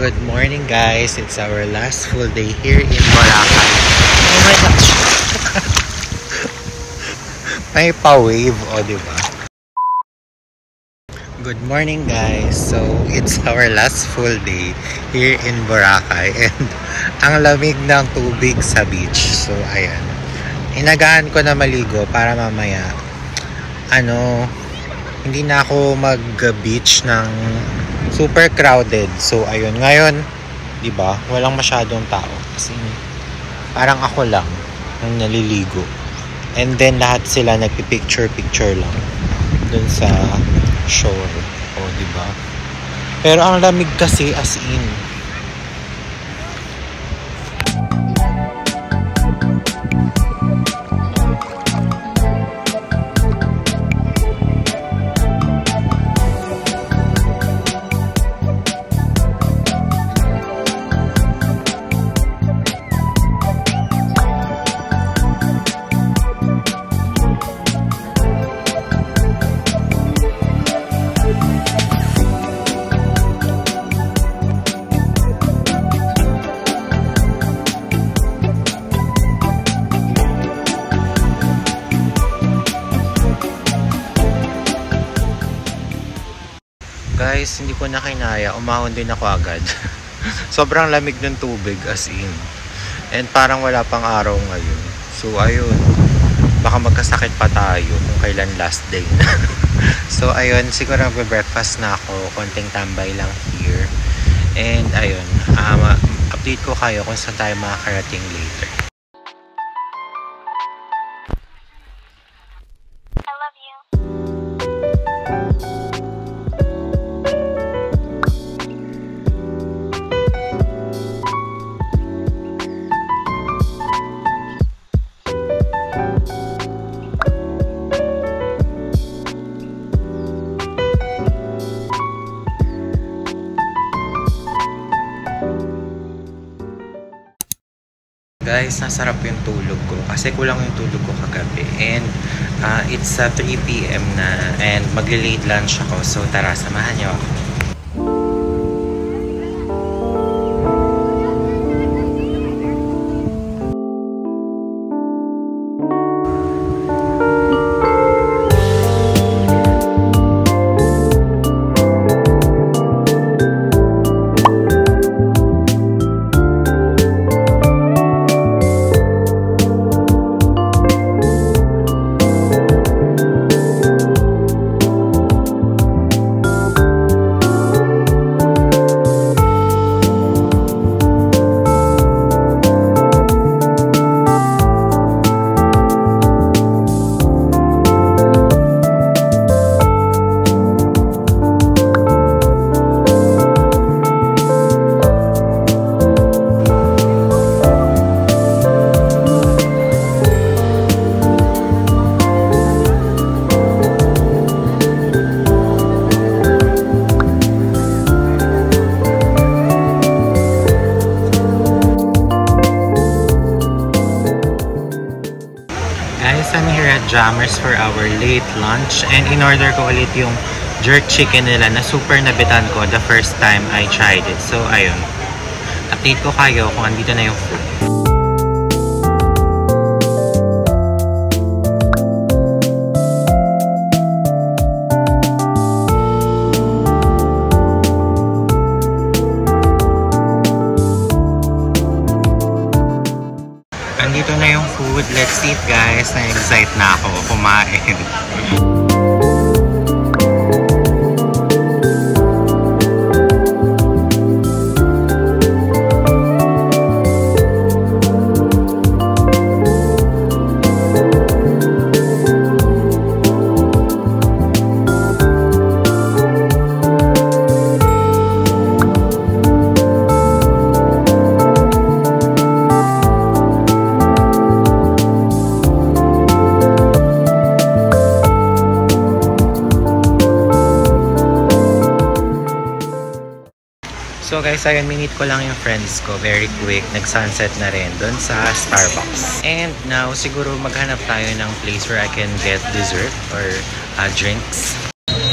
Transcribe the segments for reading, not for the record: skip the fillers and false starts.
Good morning guys, it's our last full day here in Boracay. Oh my gosh! May pa-wave, o diba? Good morning guys, so it's our last full day here in Boracay and ang lamig ng tubig sa beach. So ayan, inagaan ko na maligo para mamaya hindi na ako mag-beach ng super crowded. So ayun, ngayon 'di ba, walang masyadong tao kasi parang ako lang ang naliligo. And then lahat sila nagpi-picture lang dun sa shore. O 'di ba? Pero ang lamig kasi as in. Guys, hindi ko na kinaya. Umahon din ako agad. Sobrang lamig ng tubig as in. And parang wala pang araw ngayon. So, ayun. Baka magkasakit pa tayo kung kailan last day na. So, ayun. Siguro mag-breakfast na ako. Konting tambay lang here. And, ayun. Update ko kayo kung saan tayo makakarating later. I love you. Guys, nasarap yung tulog ko kasi kulang yung tulog ko kagabi and it's 3 PM na and magli-late lunch ako, so tara, samahan niyo ako. I'm here at Jammers for our late lunch and in-order ko ulit yung jerk chicken nila na super nabitan ko the first time I tried it. So ayun, update ko kayo kung andito na yung food. Andito na yung food. Let's eat guys. Na-excite na ako kumain. So guys, ayun, minute ko lang yung friends ko. Very quick. Nag-sunset na rin doon sa Starbucks. And now, siguro maghanap tayo ng place where I can get dessert or drinks.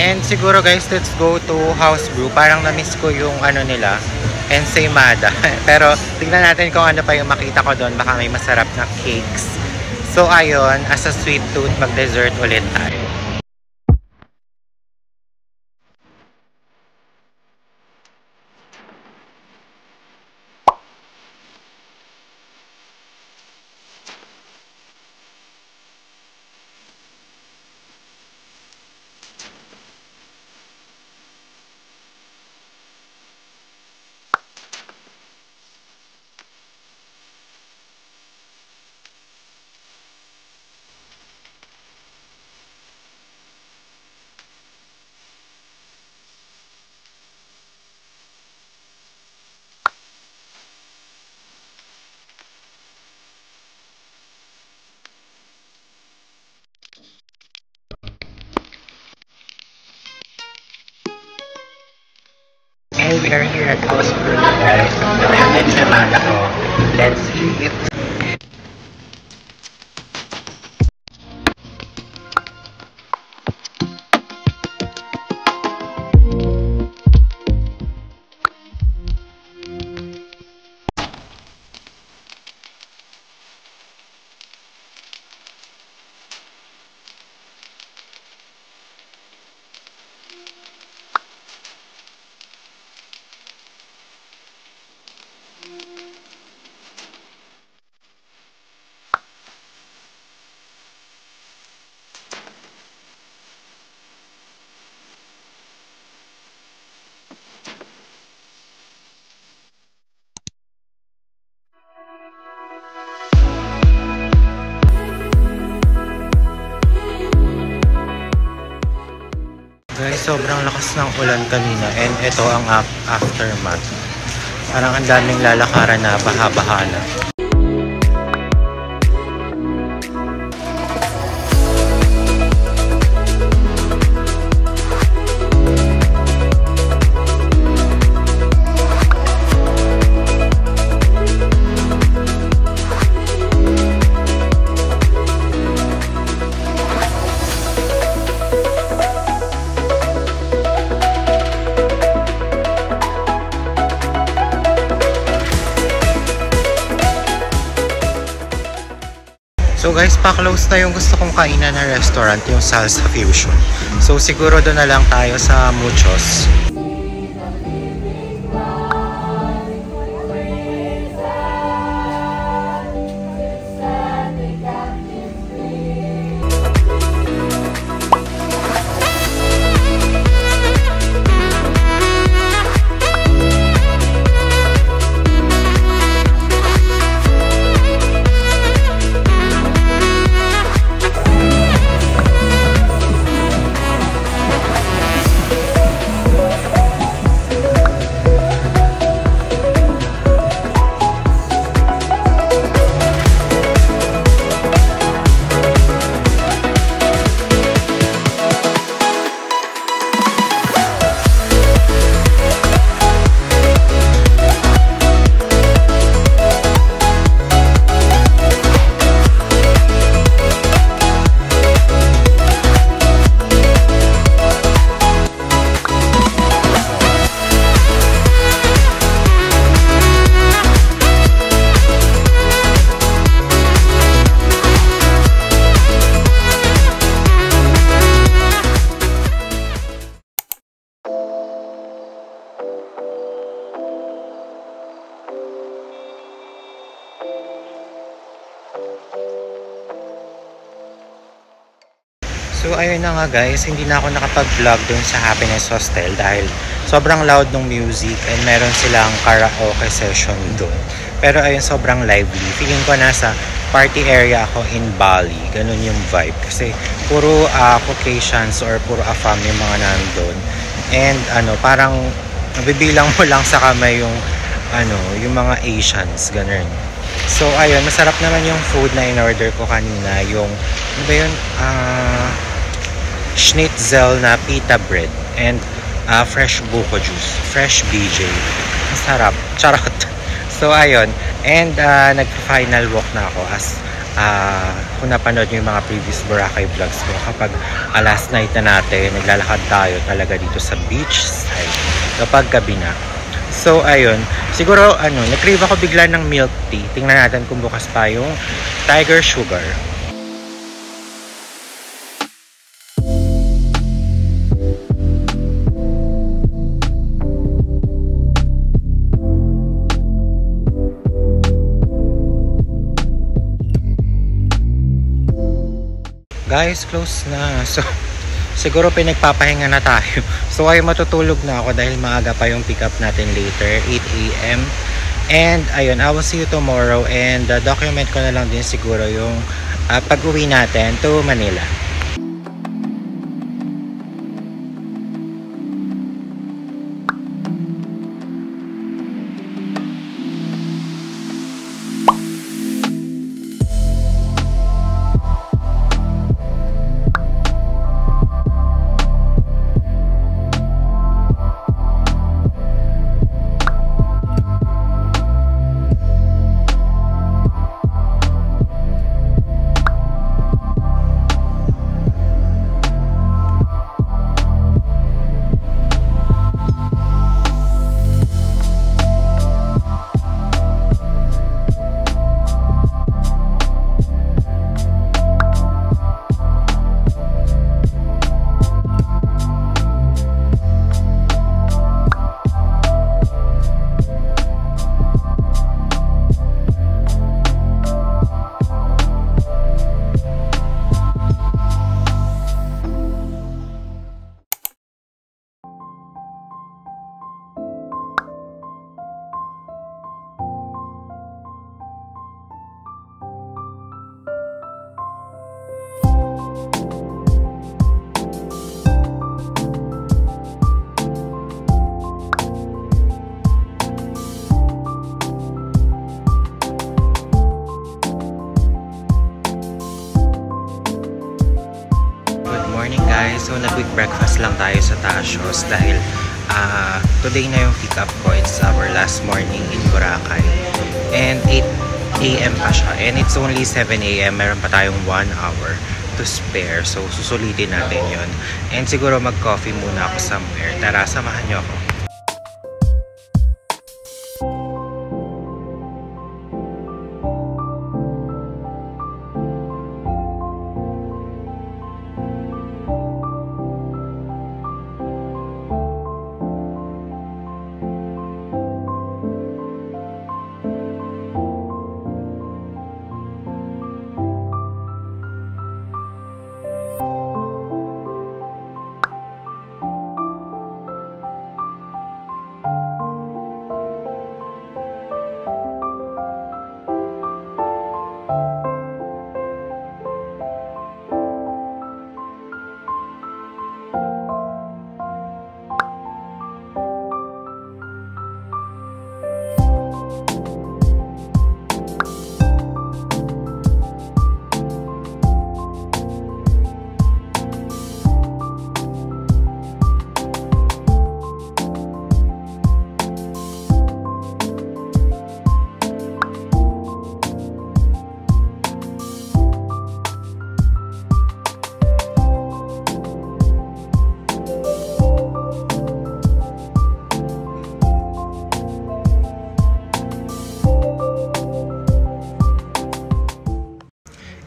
And siguro guys, let's go to House Brew. Parang na-miss ko yung ano nila, Ensaymada. Pero tingnan natin kung ano pa yung makita ko doon. Baka may masarap na cakes. So ayun, as a sweet tooth, mag-dessert ulit tayo. And we are here at House Fruit, guys. Ang ensaymada ko. Let's eat. Guys, sobrang lakas ng ulan kanina and ito ang aftermath. Parang ang daming lalakaran na baha-baha na. So guys, pa-close na yung gusto kong kainan na restaurant, yung Salsa Fusion. So siguro doon na lang tayo sa Muchos. So ayun na nga guys, hindi na ako nakapag-vlog dun sa Happiness Hostel dahil sobrang loud ng music and meron silang karaoke session dun. Pero ayun, sobrang lively. Feeling ko nasa party area ako in Bali. Ganun yung vibe. Kasi puro Caucasians or puro Afam yung mga nandun. And parang nabibilang mo lang sa kamay yung yung mga Asians, ganun. So ayun, masarap naman yung food na in-order ko kanina. Yung ano ba yun? Schnitzel na pita bread and fresh buko juice, fresh BJ. Masarap, charot. So ayun, and nag-final walk na ako as kung napanood nyo yung mga previous Boracay vlogs ko, kapag last night na natin, naglalakad tayo talaga dito sa beach side kapag gabi na. So, ayun. Siguro, nag-crave ako bigla ng milk tea. Tingnan natin kung bukas pa yung Tiger Sugar. Guys, close na. So, siguro pinagpapahinga na tayo. So, ay matutulog na ako dahil maaga pa yung pick up natin later, 8 a.m. And, ayun, I will see you tomorrow. And, document ko na lang din siguro yung pag-uwi natin to Manila. So nag-quick breakfast lang tayo sa Tashos dahil today na yung pick up ko. It's our last morning in Boracay and 8 a.m. pa siya and it's only 7 a.m. meron pa tayong 1 hour to spare, so susulitin natin yon. And siguro mag-coffee muna ako somewhere. Tara, samahan nyo ako.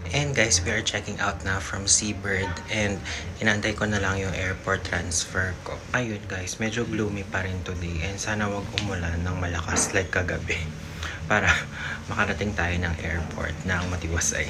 And guys, we are checking out na from Seabird and inantay ko na lang yung airport transfer ko. Ayun guys, medyo gloomy pa rin today and sana wag umulan ng malakas like kagabi para makarating tayo ng airport ng matiwasay.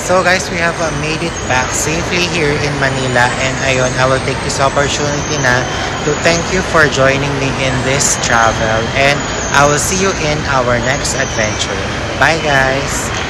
So guys, we have made it back safely here in Manila, and ayun, I will take this opportunity na to thank you for joining me in this travel, and I will see you in our next adventure. Bye guys!